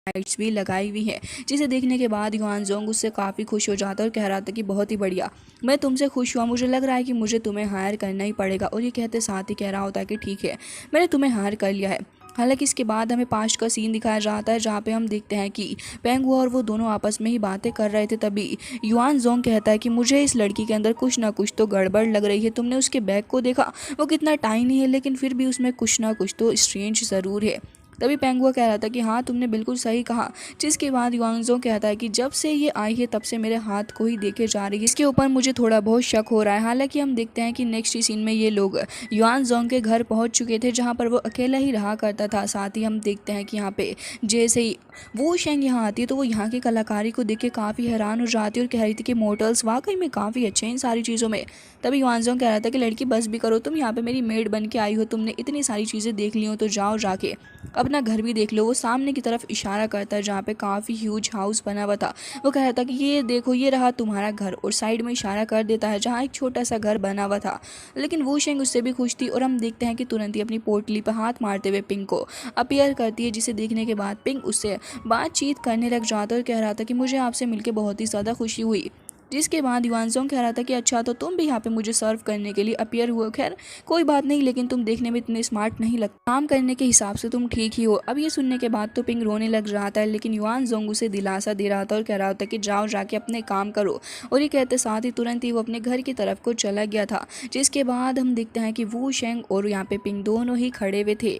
Lights भी लगाई हुई हैं, जिसे देखने के बाद युआन जोंग उससे काफ़ी खुश हो जाता है और कह रहा था कि बहुत ही बढ़िया, मैं तुमसे खुश हुआ, मुझे लग रहा है कि मुझे तुम्हें हायर करना ही पड़ेगा। और ये कहते साथ ही कह रहा होता है कि ठीक है, मैंने तुम्हें हायर कर लिया है। हालांकि इसके बाद हमें पास्ट का सीन दिखाया जाता है, जहाँ पे हम देखते हैं कि पेंगुआ और वो दोनों आपस में ही बातें कर रहे थे। तभी युआन जोंग कहता है कि मुझे इस लड़की के अंदर कुछ ना कुछ तो गड़बड़ लग रही है। तुमने उसके बैग को देखा, वो कितना टाइनी है लेकिन फिर भी उसमें कुछ ना कुछ तो स्ट्रेंज ज़रूर है। तभी पेंगुआ कह रहा था कि हाँ, तुमने बिल्कुल सही कहा। जिसके बाद युआनजोंग कहता है कि जब से ये आई है तब से मेरे हाथ को ही देखे जा रही है, इसके ऊपर मुझे थोड़ा बहुत शक हो रहा है। हालांकि हम देखते हैं कि नेक्स्ट सीन में ये लोग युआनजोंग के घर पहुंच चुके थे, जहां पर वो अकेला ही रहा करता था। साथ ही हम देखते हैं कि यहाँ पे जैसे ही वो शेंग यहाँ आती है तो वो यहाँ की कलाकारी को देख के काफ़ी हैरान हो जाती है और कह रही थी कि मॉडल्स वाकई में काफ़ी अच्छे हैं इन सारी चीज़ों में। तभी युआनजोंग कह रहा था कि लड़की बस भी करो, तुम यहाँ पे मेरी मेड बन के आई हो, तुमने इतनी सारी चीज़ें देख ली हो तो जाओ जाके अपना घर भी देख लो। वो सामने की तरफ इशारा करता है जहाँ पे काफ़ी ह्यूज हाउस बना हुआ था। वो कह रहा था कि ये देखो, ये रहा तुम्हारा घर, और साइड में इशारा कर देता है जहाँ एक छोटा सा घर बना हुआ था। लेकिन वो शेंग उससे भी खुश थी और हम देखते हैं कि तुरंत ही अपनी पोटली पर हाथ मारते हुए पिंक को अपीयर करती है, जिसे देखने के बाद पिंक उससे बातचीत करने लग जाता है और कह रहा था कि मुझे आपसे मिलकर बहुत ही ज़्यादा खुशी हुई। जिसके बाद युआनजोंग कह रहा था कि अच्छा, तो तुम भी यहाँ पे मुझे सर्व करने के लिए अपीयर हुए। खैर कोई बात नहीं, लेकिन तुम देखने में इतने स्मार्ट नहीं लगते, काम करने के हिसाब से तुम ठीक ही हो। अब ये सुनने के बाद तो पिंग रोने लग जाता है, लेकिन युआनजोंग उसे दिलासा दे रहा था और कह रहा था कि जाओ जाके अपने काम करो। और ये कहते साथ ही तुरंत ही वो अपने घर की तरफ को चला गया था। जिसके बाद हम देखते हैं कि वू शेंग और यहाँ पे पिंग दोनों ही खड़े हुए थे।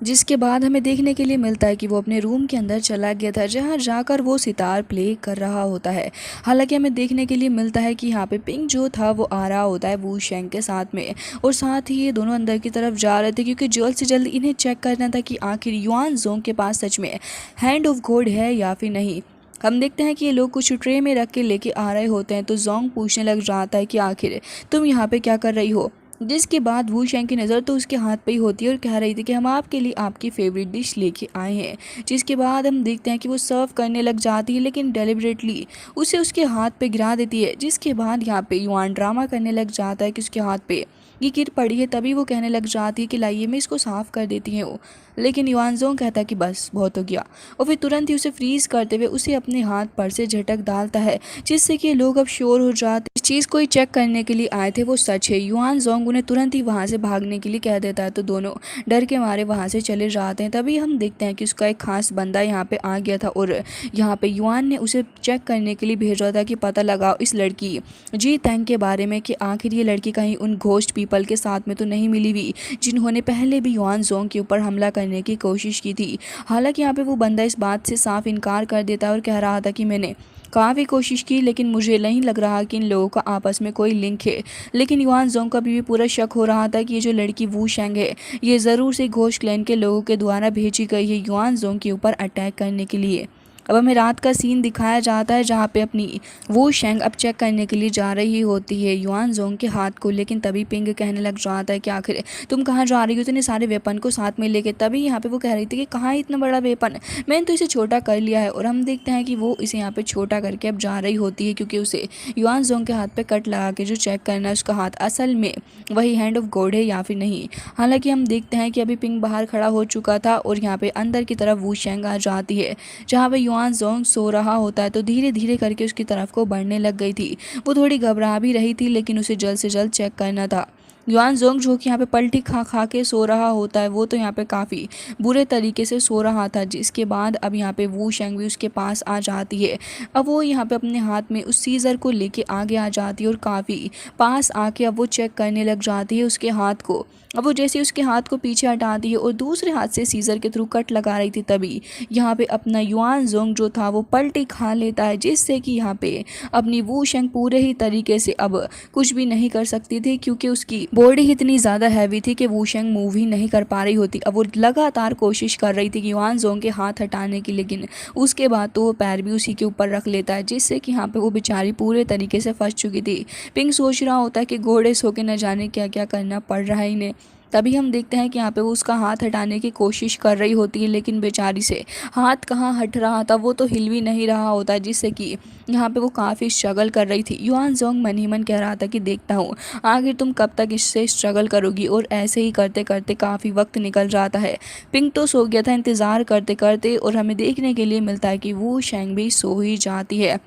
जिसके बाद हमें देखने के लिए मिलता है कि वो अपने रूम के अंदर चला गया था, जहां जाकर वो सितार प्ले कर रहा होता है। हालांकि हमें देखने के लिए मिलता है कि यहाँ पे पिंग जो था वो आ रहा होता है वू शेंग के साथ में, और साथ ही ये दोनों अंदर की तरफ जा रहे थे, क्योंकि जल्द से जल्द इन्हें चेक करना था कि आखिर युआन जोंग के पास सच में हैंड ऑफ गॉड है या फिर नहीं। हम देखते हैं कि ये लोग कुछ ट्रे में रख के लेके आ रहे होते हैं, तो जोंग पूछने लग जाता है कि आखिर तुम यहाँ पे क्या कर रही हो। जिसके बाद वू शेंग की नज़र तो उसके हाथ पे ही होती है और कह रही थी कि हम आपके लिए आपकी फेवरेट डिश लेके आए हैं। जिसके बाद हम देखते हैं कि वो सर्व करने लग जाती है, लेकिन डेलिबरेटली उसे उसके हाथ पे गिरा देती है। जिसके बाद यहाँ पे युआन ड्रामा करने लग जाता है कि उसके हाथ पे ये गिर पड़ी है। तभी वो कहने लग जाती है कि लाइए मैं इसको साफ़ कर देती हूँ। लेकिन युआनजोंग कहता है कि बस बहुत हो गया, और फिर तुरंत ही उसे फ्रीज करते हुए उसे अपने हाथ पर से झटक डालता है, जिससे कि लोग अब श्योर हो जाते इस चीज़ को ही चेक करने के लिए आए थे वो सच है। युआनजोंग उन्हें तुरंत ही वहाँ से भागने के लिए कह देता है, तो दोनों डर के मारे वहाँ से चले जाते हैं। तभी हम देखते हैं कि उसका एक खास बंदा यहाँ पे आ गया था और यहाँ पे युआन ने उसे चेक करने के लिए भेजा था कि पता लगाओ इस लड़की जी तैंग के बारे में, कि आखिर ये लड़की कहीं उन घोस्ट पीपल के साथ में तो नहीं मिली हुई जिन्होंने पहले भी युआन जोंग के ऊपर हमला करने की कोशिश की थी। हालांकि यहाँ पे वो बंदा इस बात से साफ इनकार कर देता है और कह रहा था कि मैंने काफ़ी कोशिश की, लेकिन मुझे नहीं लग रहा कि इन लोगों का आपस में कोई लिंक है। लेकिन युआन जोंग का भी पूरा शक हो रहा था कि ये जो लड़की वू शेंग है ये ज़रूर से घोस्ट क्लैन के लोगों के द्वारा भेजी गई है युआन जोंग के ऊपर अटैक करने के लिए। अब हमें रात का सीन दिखाया जाता है, जहाँ पे अपनी वो शेंग अब चेक करने के लिए जा रही होती है युआन जोंग के हाथ को। लेकिन तभी पिंग कहने लग जाता है कि आखिर तुम कहाँ जा रही हो इतने सारे वेपन को साथ में लेके। तभी यहाँ पे वो कह रही थी कि कहाँ है इतना बड़ा वेपन, मैंने तो इसे छोटा कर लिया है। और हम देखते हैं कि वो इसे यहाँ पे छोटा करके अब जा रही होती है, क्योंकि उसे युआन जोंग के हाथ पे कट लगा के जो चेक करना है उसका हाथ असल में वही हैंड ऑफ गॉड है या फिर नहीं। हालांकि हम देखते हैं कि अभी पिंग बाहर खड़ा हो चुका था और यहाँ पे अंदर की तरफ वू शेंग आ जाती है, जहाँ पे युआन जोंग सो रहा होता है। तो धीरे धीरे करके उसकी तरफ को बढ़ने लग गई थी। वो थोड़ी घबरा भी रही थी, लेकिन उसे जल्द से जल्द चेक करना था। युआन जोंग जो कि यहाँ पे पलटी खा खा के सो रहा होता है, वो तो यहाँ पे काफ़ी बुरे तरीके से सो रहा था। जिसके बाद अब यहाँ पे वू शेंग भी उसके पास आ जाती है। अब वो यहाँ पे अपने हाथ में उस सीज़र को लेके आगे आ जाती है और काफ़ी पास आके अब वो चेक करने लग जाती है उसके हाथ को। अब वो जैसे उसके हाथ को पीछे हटाती है और दूसरे हाथ से सीज़र के थ्रू कट लगा रही थी, तभी यहाँ पे अपना युआन जोंग जो था वो पलटी खा लेता है, जिससे कि यहाँ पे अपनी वू शेंग पूरे ही तरीके से अब कुछ भी नहीं कर सकती थी, क्योंकि उसकी बॉडी इतनी ज़्यादा हैवी थी कि वू शेंग मूव ही नहीं कर पा रही होती। अब वो लगातार कोशिश कर रही थी कि युआन जोंग के हाथ हटाने की, लेकिन उसके बाद तो वो पैर भी उसी के ऊपर रख लेता है, जिससे कि यहाँ पे वो बेचारी पूरे तरीके से फंस चुकी थी। पिंग सोच रहा होता है कि घोड़े सो के न जाने क्या क्या करना पड़ रहा है इन्हें। तभी हम देखते हैं कि यहाँ पे वो उसका हाथ हटाने की कोशिश कर रही होती है, लेकिन बेचारी से हाथ कहाँ हट रहा था, वो तो हिल भी नहीं रहा होता, जिससे कि यहाँ पे वो काफ़ी स्ट्रगल कर रही थी। युआन जोंग मन ही मन कह रहा था कि देखता हूँ आखिर तुम कब तक इससे स्ट्रगल करोगी। और ऐसे ही करते करते काफ़ी वक्त निकल जाता है। पिंक तो सो गया था इंतज़ार करते करते, और हमें देखने के लिए मिलता है कि वो शेंग भी सो ही जाती है।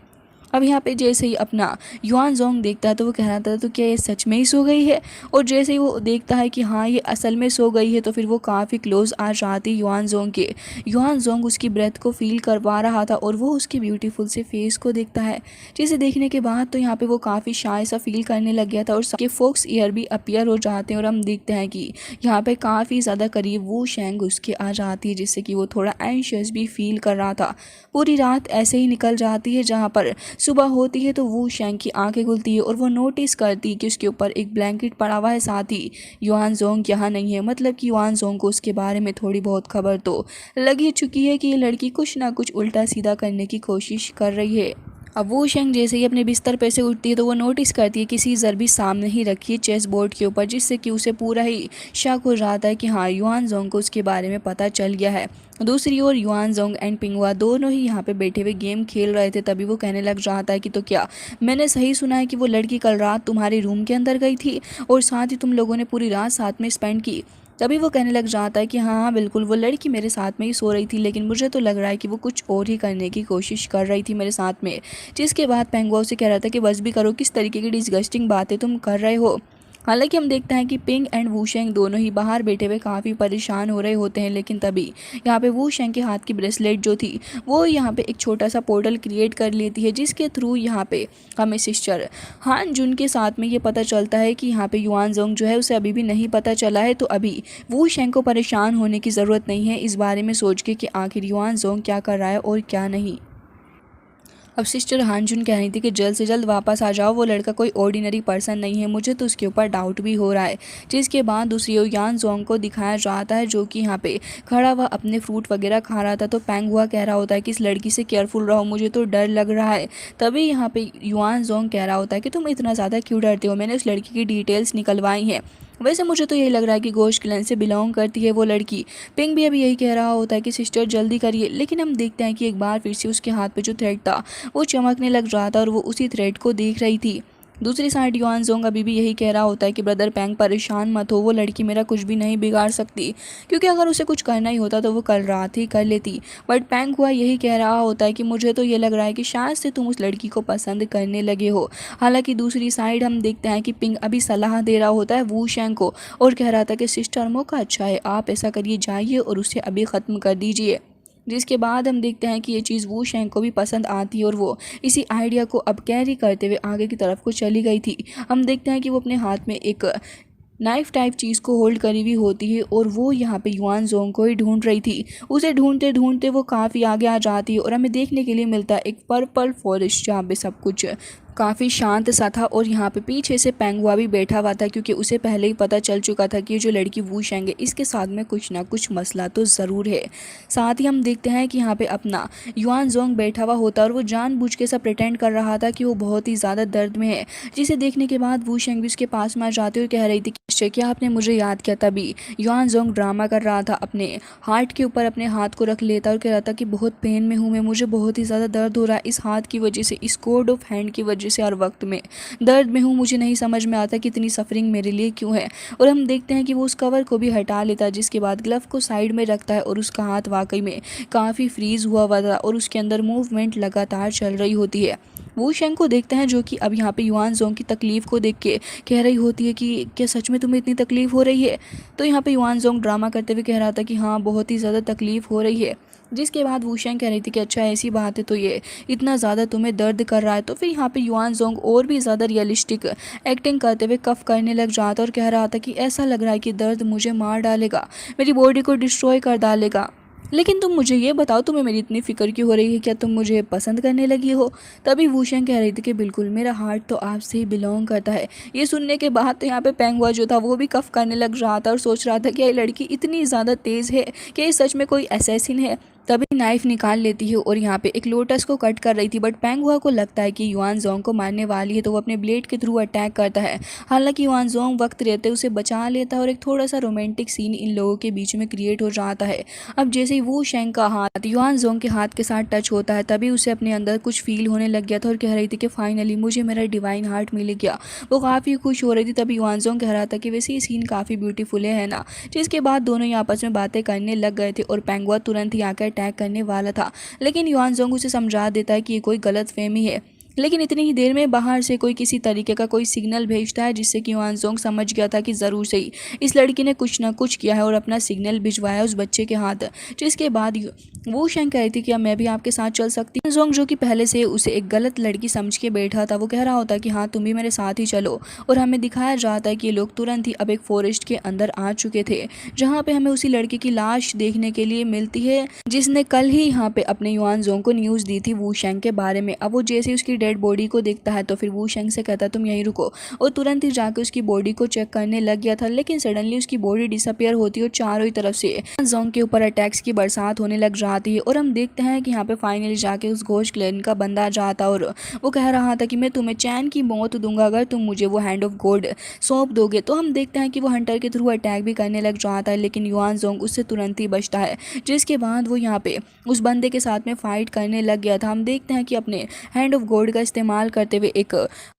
अब यहाँ पे जैसे ही अपना युआन जोंग देखता है तो वो कह रहा था तो क्या ये सच में ही सो गई है। और जैसे ही वो देखता है कि हाँ ये असल में सो गई है, तो फिर वो काफ़ी क्लोज आ जाती युआन जोंग के। युआन जोंग उसकी ब्रेथ को फील करवा रहा था और वो उसकी ब्यूटीफुल से फेस को देखता है, जिसे देखने के बाद तो यहाँ पे वो काफ़ी शाय सा फील करने लग गया था। और सबके फोक्स ईयर भी अपीयर हो जाते हैं, और हम देखते हैं कि यहाँ पे काफ़ी ज़्यादा करीब वो शेंग उसके आ जाती है, जिससे कि वो थोड़ा एंशियस भी फील कर रहा था। पूरी रात ऐसे ही निकल जाती है, जहाँ पर सुबह होती है तो वो शेंग की आंखें खुलती है और वो नोटिस करती है कि उसके ऊपर एक ब्लैंकेट पड़ा हुआ है, साथ ही युआन जोंग यहाँ नहीं है। मतलब कि युआन जोंग को उसके बारे में थोड़ी बहुत खबर तो लग ही चुकी है कि ये लड़की कुछ ना कुछ उल्टा सीधा करने की कोशिश कर रही है। अब वो शेंग जैसे ही अपने बिस्तर पे से उठती है तो वो नोटिस करती है कि सीजर भी सामने ही रखी है चेस बोर्ड के ऊपर, जिससे कि उसे पूरा ही शक हो जाता है कि हाँ युआन जोंग को उसके बारे में पता चल गया है। दूसरी ओर युआन जोंग एंड पिंगुआ दोनों ही यहाँ पे बैठे हुए गेम खेल रहे थे। तभी वो कहने लग जाता है कि तो क्या मैंने सही सुना है कि वो लड़की कल रात तुम्हारे रूम के अंदर गई थी और साथ ही तुम लोगों ने पूरी रात साथ में स्पेंड की। तभी वो कहने लग जाता है कि हाँ हाँ बिल्कुल, वो लड़की मेरे साथ में ही सो रही थी, लेकिन मुझे तो लग रहा है कि वो कुछ और ही करने की कोशिश कर रही थी मेरे साथ में। जिसके बाद पेंगुआ उसे कह रहा था कि बस भी करो, किस तरीके की डिस्गस्टिंग बातें तुम कर रहे हो। हालांकि हम देखते हैं कि पिंग एंड वूशेंग दोनों ही बाहर बैठे हुए काफ़ी परेशान हो रहे होते हैं, लेकिन तभी यहाँ पे वूशेंग के हाथ की ब्रेसलेट जो थी वो यहाँ पे एक छोटा सा पोर्टल क्रिएट कर लेती है, जिसके थ्रू यहाँ पे हमें सिस्टर हान जुन के साथ में ये पता चलता है कि यहाँ पे युआन जोंग जो है उसे अभी भी नहीं पता चला है। तो अभी वूशेंग को परेशान होने की ज़रूरत नहीं है इस बारे में सोच के कि आखिर युआन जोंग क्या कर रहा है और क्या नहीं। अब सिस्टर हानजुन कह रही थी कि जल्द से जल्द वापस आ जाओ, वो लड़का कोई ऑर्डिनरी पर्सन नहीं है, मुझे तो उसके ऊपर डाउट भी हो रहा है। जिसके बाद दूसरी ओर यान जोंग को दिखाया जाता है, जो कि यहाँ पे खड़ा हुआ अपने फ्रूट वगैरह खा रहा था। तो पैंग हुआ कह रहा होता है कि इस लड़की से केयरफुल रहो, मुझे तो डर लग रहा है। तभी यहाँ पे युआन जोंग कह रहा होता है कि तुम इतना ज़्यादा क्यों डरते हो, मैंने उस लड़की की डिटेल्स निकलवाई हैं। वैसे मुझे तो यही लग रहा है कि गोश्त क्लैन से बिलोंग करती है वो लड़की। पिंग भी अभी यही कह रहा होता है कि सिस्टर जल्दी करिए, लेकिन हम देखते हैं कि एक बार फिर से उसके हाथ पे जो थ्रेड था वो चमकने लग रहा था और वो उसी थ्रेड को देख रही थी। दूसरी साइड युआन जोंग अभी भी यही कह रहा होता है कि ब्रदर पैंग परेशान मत हो, वो लड़की मेरा कुछ भी नहीं बिगाड़ सकती, क्योंकि अगर उसे कुछ करना ही होता तो वो कल रात ही कर लेती। बट पैंग हुआ यही कह रहा होता है कि मुझे तो ये लग रहा है कि शायद से तुम उस लड़की को पसंद करने लगे हो। हालांकि दूसरी साइड हम देखते हैं कि पिंग अभी सलाह दे रहा होता है वू शेंग को और कह रहा था कि सिस्टर मौका अच्छा है, आप ऐसा करिए जाइए और उसे अभी ख़त्म कर दीजिए। जिसके बाद हम देखते हैं कि ये चीज़ वू शेंग को भी पसंद आती है और वो इसी आइडिया को अब कैरी करते हुए आगे की तरफ को चली गई थी। हम देखते हैं कि वो अपने हाथ में एक नाइफ टाइप चीज़ को होल्ड करी हुई होती है और वो यहाँ पे युआन जोंग को ही ढूंढ रही थी। उसे ढूंढते ढूंढते वो काफ़ी आगे आ जाती है और हमें देखने के लिए मिलता है एक पर्पल फॉरेस्ट, जहाँ पे सब कुछ काफ़ी शांत सा था और यहाँ पे पीछे से पेंगुआ भी बैठा हुआ था, क्योंकि उसे पहले ही पता चल चुका था कि ये जो लड़की वू शेंग है इसके साथ में कुछ ना कुछ मसला तो ज़रूर है। साथ ही हम देखते हैं कि यहाँ पे अपना युआन जोंग बैठा हुआ होता है और वो जानबूझ के सा प्रिटेंड कर रहा था कि वो बहुत ही ज़्यादा दर्द में है, जिसे देखने के बाद वू शेंग भी उसके पास में आ जाते हुए कह रही थी कि क्या आपने मुझे याद किया। तभी युआन जोंग ड्रामा कर रहा था, अपने हार्ट के ऊपर अपने हाथ को रख लेता और कह रहा था कि बहुत पेन में हूँ मैं, मुझे बहुत ही ज़्यादा दर्द हो रहा है इस हाथ की वजह से, इस कोड ऑफ हैंड की वजह से, हर वक्त में दर्द में हूँ, मुझे नहीं समझ में आता कि इतनी सफरिंग मेरे लिए क्यों है। और हम देखते हैं कि वो उस कवर को भी हटा लेता है, जिसके बाद ग्लव को साइड में रखता है और उसका हाथ वाकई में काफ़ी फ्रीज हुआ था और उसके अंदर मूवमेंट लगातार चल रही होती है। वो शेंग को देखते हैं, जो कि अब यहाँ पे युआन जोंग की तकलीफ़ को देख के कह रही होती है कि क्या सच में तुम्हें इतनी तकलीफ़ हो रही है। तो यहाँ पे युआन जोंग ड्रामा करते हुए कह रहा था कि हाँ बहुत ही ज़्यादा तकलीफ़ हो रही है। जिसके बाद वूशेंग कह रही थी कि अच्छा ऐसी बात है, तो ये इतना ज़्यादा तुम्हें दर्द कर रहा है। तो फिर यहाँ पे युआन जोंग और भी ज़्यादा रियलिस्टिक एक्टिंग करते हुए कफ करने लग जाता और कह रहा था कि ऐसा लग रहा है कि दर्द मुझे मार डालेगा, मेरी बॉडी को डिस्ट्रॉय कर डालेगा। लेकिन तुम मुझे ये बताओ तुम्हें मेरी इतनी फ़िक्र क्यों हो रही है, क्या तुम मुझे पसंद करने लगी हो। तभी वूशेंग कह रही थी कि बिल्कुल, मेरा हार्ट तो आपसे ही बिलोंग करता है। ये सुनने के बाद तो यहाँ पे पेंगुआ जो था वो भी कफ करने लग रहा था और सोच रहा था कि ये लड़की इतनी ज़्यादा तेज़ है कि ये सच में कोई असैसिन है। तभी नाइफ निकाल लेती है और यहाँ पे एक लोटस को कट कर रही थी, बट पेंगुआ को लगता है कि युआन जोंग को मारने वाली है, तो वो अपने ब्लेड के थ्रू अटैक करता है। हालांकि युआन जोंग वक्त रहते उसे बचा लेता है और एक थोड़ा सा रोमांटिक सीन इन लोगों के बीच में क्रिएट हो जाता है। अब जैसे ही वू शेंग का हाथ युआन जोंग के हाथ के साथ टच होता है, तभी उसे अपने अंदर कुछ फील होने लग गया था और कह रही थी कि फाइनली मुझे मेरा डिवाइन हार्ट मिल गया। वो काफ़ी खुश हो रही थी। तभी युआन जोंग कह रहा था कि वैसे ये सीन काफ़ी ब्यूटीफुल है ना। जिसके बाद दोनों ही आपस में बातें करने लग गए थे और पेंगुआ तुरंत ही आकर अटैक करने वाला था, लेकिन युआन जोंग उसे समझा देता है कि ये कोई गलतफहमी है। लेकिन इतनी ही देर में बाहर से कोई किसी तरीके का कोई सिग्नल भेजता है, जिससे कि युआन जोंग समझ गया था कि ज़रूर सही इस लड़की ने कुछ ना कुछ किया है और अपना सिग्नल भिजवाया उस बच्चे के हाथ। जिसके बाद वो शेंग कह रही थी कि अब मैं भी आपके साथ चल सकती हूँ। जोंग जो कि पहले से उसे एक गलत लड़की समझ के बैठा था, वो कह रहा होता कि हाँ तुम भी मेरे साथ ही चलो। और हमें दिखाया जाता है कि ये लोग तुरंत ही अब एक फॉरेस्ट के अंदर आ चुके थे, जहाँ पे हमें उसी लड़की की लाश देखने के लिए मिलती है जिसने कल ही यहाँ पे अपने युआन जोंग को न्यूज़ दी थी वू शेंग के बारे में। अब वो जैसे ही उसकी डेड बॉडी को देखता है तो फिर वू शेंग से कहता है तुम यहीं रुको, और तुरंत ही जाकर उसकी बॉडी को चेक करने लग गया था। लेकिन सडनली उसकी बॉडी डिसअपियर होती है और चारों ही तरफ से जोंग के ऊपर अटैक्स की बरसात होने लग जाती है। और हम देखते हैं कि यहाँ पे फाइनली जाके उस घोस्ट क्लैन का बंदा जाता और वो कह रहा था कि मैं तुम्हें चैन की मौत दूंगा अगर तुम मुझे वो हैंड ऑफ गॉड सौंप दोगे। तो हम देखते हैं कि वो हंटर के थ्रू अटैक भी करने लग जाता है, लेकिन युआन जोंग उससे तुरंत ही बचता है। जिसके बाद वो यहाँ पे उस बंदे के साथ में फाइट करने लग गया था। हम देखते हैं कि अपने हैंड ऑफ गॉड का इस्तेमाल करते हुए एक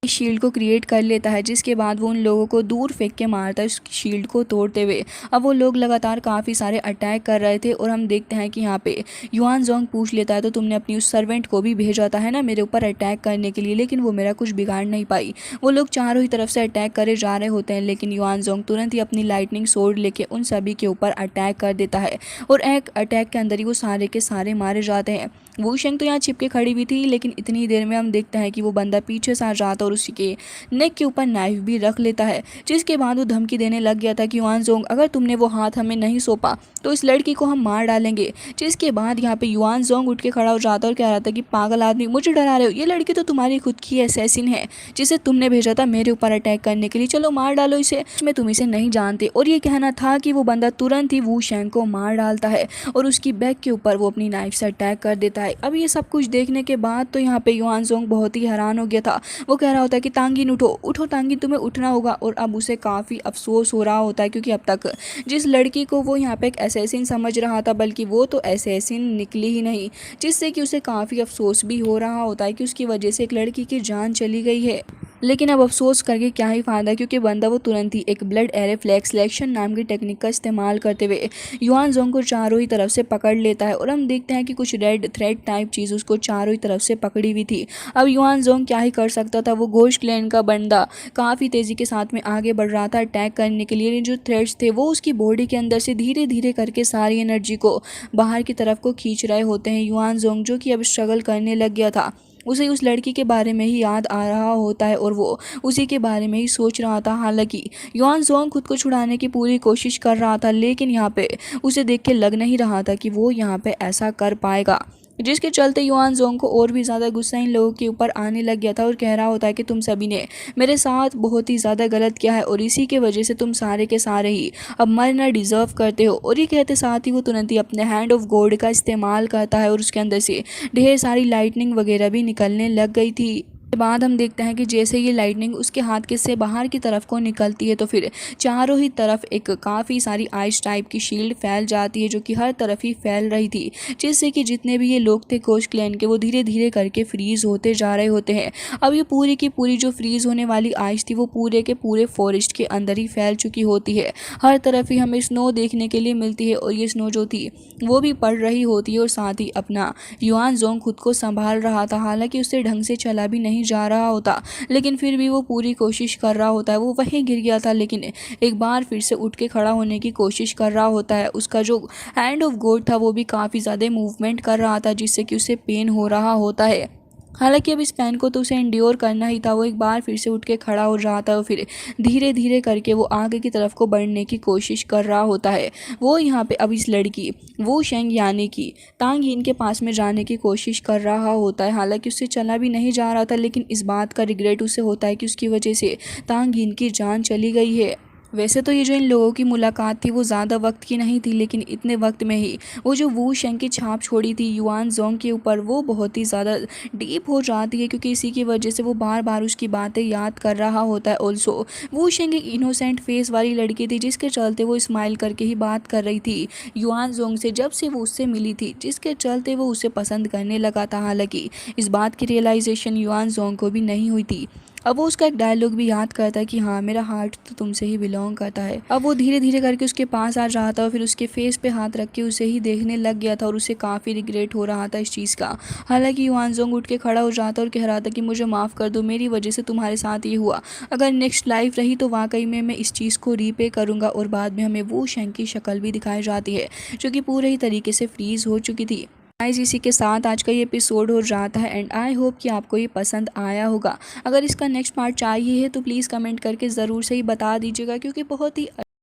शील्ड को क्रिएट कर लेता है, जिसके बाद वो उन लोगों को दूर फेंक के मारता है उस शील्ड को तोड़ते हुए। अब वो लोग लगातार काफ़ी सारे अटैक कर रहे थे और हम देखते हैं कि यहाँ पे युआन जोंग पूछ लेता है तो तुमने अपनी उस सर्वेंट को भी भेजा था है ना मेरे ऊपर अटैक करने के लिए, लेकिन वो मेरा कुछ बिगाड़ नहीं पाई। वो लोग चारों ही तरफ से अटैक करे जा रहे होते हैं, लेकिन युआन जोंग तुरंत ही अपनी लाइटनिंग सोर्ड लेके उन सभी के ऊपर अटैक कर देता है और एक अटैक के अंदर ही वो सारे के सारे मारे जाते हैं। वू शेंग तो यहाँ चिपके खड़ी हुई थी, लेकिन इतनी देर में हम देखते हैं कि वो बंदा पीछे से आ जाता और उसी के नेक के ऊपर नाइफ भी रख लेता है। जिसके बाद वो धमकी देने लग गया था कि युआन जोंग अगर तुमने वो हाथ हमें नहीं सौंपा तो इस लड़की को हम मार डालेंगे। जिसके बाद यहाँ पे युआन जोंग उठ के खड़ा हो जाता और कह रहा था कि पागल आदमी मुझे डरा रहे हो, ये लड़की तो तुम्हारी खुद की असैसिन है जिसे तुमने भेजा था मेरे ऊपर अटैक करने के लिए, चलो मार डालो इसे, मैं तुम इसे नहीं जानते। और ये कहना था कि वो बंदा तुरंत ही वू शेंग को मार डालता है और उसकी बैक के ऊपर वो अपनी नाइफ से अटैक कर देता है। अब ये सब कुछ देखने के बाद तो यहाँ पे युआन जोंग बहुत ही हैरान हो गया था। वो कह रहा होता है कि तांगिन उठो उठो तांगिन, तुम्हें उठना होगा। और अब उसे काफ़ी अफसोस हो रहा होता है, क्योंकि अब तक जिस लड़की को वो यहाँ पे एक असैसिन समझ रहा था, बल्कि वो तो असैसिन निकली ही नहीं, जिससे कि उसे काफ़ी अफसोस भी हो रहा होता है कि उसकी वजह से एक लड़की की जान चली गई है। लेकिन अब अफसोस करके क्या ही फ़ायदा, क्योंकि बंदा वो तुरंत ही एक ब्लड एरे फ्लैग सिलेक्शन नाम की टेक्निक का इस्तेमाल करते हुए युआन जोंग को चारों ही तरफ से पकड़ लेता है। और हम देखते हैं कि कुछ रेड थ्रेड टाइप चीज़ उसको चारों ही तरफ से पकड़ी हुई थी। अब युआन जोंग क्या ही कर सकता था, वो घोस्ट क्लैन का बंदा काफ़ी तेज़ी के साथ में आगे बढ़ रहा था अटैक करने के लिए। जो थ्रेड्स थे वो उसकी बॉडी के अंदर से धीरे धीरे करके सारी एनर्जी को बाहर की तरफ को खींच रहे होते हैं। युआन जोंग जो कि अब स्ट्रगल करने लग गया था, उसे उस लड़की के बारे में ही याद आ रहा होता है और वो उसी के बारे में ही सोच रहा था। हालांकि युआन जोंग खुद को छुड़ाने की पूरी कोशिश कर रहा था, लेकिन यहाँ पे उसे देख के लग नहीं रहा था कि वो यहाँ पे ऐसा कर पाएगा, जिसके चलते युआन जोंग को और भी ज़्यादा गुस्सा इन लोगों के ऊपर आने लग गया था और कह रहा होता है कि तुम सभी ने मेरे साथ बहुत ही ज़्यादा गलत किया है और इसी के वजह से तुम सारे के सारे ही अब मरना डिज़र्व करते हो। और ये कहते साथ ही वो तुरंत ही अपने हैंड ऑफ गॉड का इस्तेमाल करता है और उसके अंदर से ढेर सारी लाइटनिंग वगैरह भी निकलने लग गई थी। के बाद हम देखते हैं कि जैसे ये लाइटनिंग उसके हाथ के से बाहर की तरफ को निकलती है, तो फिर चारों ही तरफ एक काफ़ी सारी आइस टाइप की शील्ड फैल जाती है, जो कि हर तरफ ही फैल रही थी, जिससे कि जितने भी ये लोग थे घोस्ट क्लैन के, वो धीरे धीरे करके फ्रीज होते जा रहे होते हैं। अब ये पूरी की पूरी जो फ्रीज होने वाली आइस थी वो पूरे के पूरे फॉरेस्ट के अंदर ही फैल चुकी होती है। हर तरफ ही हमें स्नो देखने के लिए मिलती है और ये स्नो जो थी वो भी पड़ रही होती है और साथ ही अपना युआन जोंग खुद को संभाल रहा था। हालांकि उससे ढंग से चला भी नहीं जा रहा होता, लेकिन फिर भी वो पूरी कोशिश कर रहा होता है। वो वहीं गिर गया था, लेकिन एक बार फिर से उठ के खड़ा होने की कोशिश कर रहा होता है। उसका जो हैंड ऑफ गॉड था वो भी काफ़ी ज़्यादा मूवमेंट कर रहा था, जिससे कि उसे पेन हो रहा होता है। हालांकि अब इस पेन को तो उसे एंड्योर करना ही था। वो एक बार फिर से उठ के खड़ा हो रहा था और फिर धीरे धीरे करके वो आगे की तरफ को बढ़ने की कोशिश कर रहा होता है। वो यहाँ पे अब इस लड़की वो शेंग यानी कि तांग यिन के पास में जाने की कोशिश कर रहा होता है। हालांकि उससे चला भी नहीं जा रहा था, लेकिन इस बात का रिग्रेट उसे होता है कि उसकी वजह से तांग यिन की जान चली गई है। वैसे तो ये जो इन लोगों की मुलाकात थी वो ज़्यादा वक्त की नहीं थी, लेकिन इतने वक्त में ही वो जो वू शेंग की छाप छोड़ी थी युआन जोंग के ऊपर वो बहुत ही ज़्यादा डीप हो जाती है, क्योंकि इसी की वजह से वो बार बार उसकी बातें याद कर रहा होता है। ऑल्सो वू शेंग एक इनोसेंट फेस वाली लड़की थी, जिसके चलते वो स्माइल करके ही बात कर रही थी युआन जोंग से जब से वो उससे मिली थी, जिसके चलते वो उसे पसंद करने लगा था। हालांकि इस बात की रियलाइजेशन युआन जोंग को भी नहीं हुई थी। अब वो उसका एक डायलॉग भी याद करता है कि हाँ, मेरा हार्ट तो तुमसे ही बिलोंग करता है। अब वो धीरे धीरे करके उसके पास आ रहा था और फिर उसके फेस पे हाथ रख के उसे ही देखने लग गया था और उसे काफ़ी रिग्रेट हो रहा था इस चीज़ का। हालांकि युआनजोंग उठ के खड़ा हो जाता और कह रहा था कि मुझे माफ़ कर दो, मेरी वजह से तुम्हारे साथ ये हुआ। अगर नेक्स्ट लाइफ रही तो वाकई में मैं इस चीज़ को रीपे करूँगा। और बाद में हमें वो शेंग की शक्ल भी दिखाई जाती है जो कि पूरे ही तरीके से फ्रीज़ हो चुकी थी। गाइस, इसी के साथ आज का ये एपिसोड हो जाता है एंड आई होप कि आपको ये पसंद आया होगा। अगर इसका नेक्स्ट पार्ट चाहिए है तो प्लीज़ कमेंट करके ज़रूर से ही बता दीजिएगा, क्योंकि बहुत ही